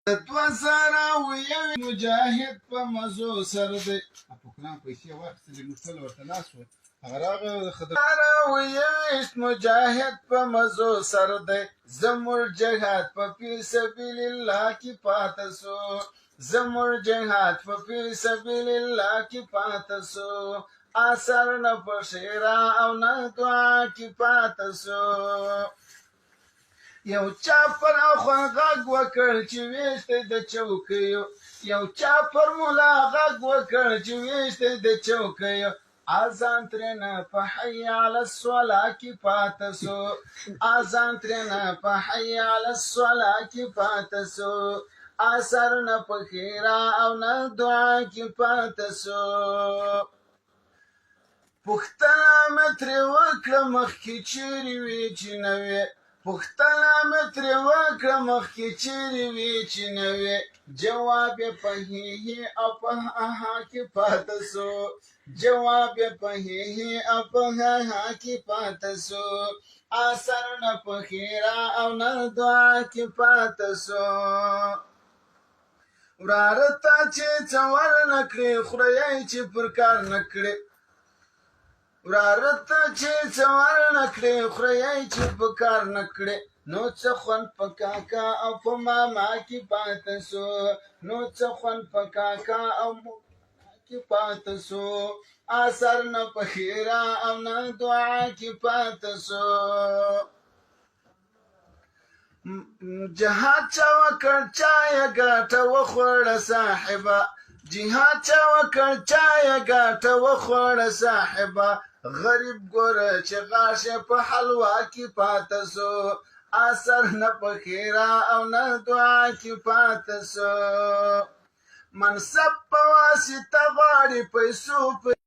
دوه زره اویوي مجاهد په مزو سر دی په قرآن پیسې واخیستلې موږ ټول ورته ناست وو هغه راغی زره اویویشت مجاهد په مزو سر دی زموږ جهاد په فی سبیل الله کې پاته سو زموږ جهاد په فی سبیل الله کې پاته سو اثر نه په شعرا او نه دعا کې پاته سو یو چا پر اخوان غږ وکړ چې ویشته د چوکیو یو چا پر ملا غږ وکړ چې ویشته د چوکیو اذان ترنه په حي علی الصلاه کې پاته سو اذان ترنه په حي علی الصلاه کې پاته سو اثر نه په خیره او نه دعا کې پاته سو پوښتنه مې ترې وکړه مخکې چیرې وې چې نه وې پوښتنه مې ترې وکړه مخکې چیرې وې چې نه وې جواب یې په هې او په هاها کې پاته سو جواب یې په هې او په هاها کې پاته سو اثر نه په خیره او نه دعا کې پاته سو وراره ته چې څه ورنه کړې خورهی چې پر کار نه کړې وراره ته چې څه ورنه کړې خورهی چې په کار نه کړې نو څه خوند په کاکا او په ماما کې پاته سو نو څه خوند په کاکا او ماما کې پاته سو اثر نه په خیره او نه دعا کې پاته سو جهاد چا وکړ چا یې ګټه وخوړه صاحبه جهاد چا وکړ چا یې ګټه وخوړه صاحبه غریب ګوره چې غاښ په حلوا کې پاته سو اثر نه په خیره او نه دعا کې پاته سو منصب په واسطه غواړي پیسو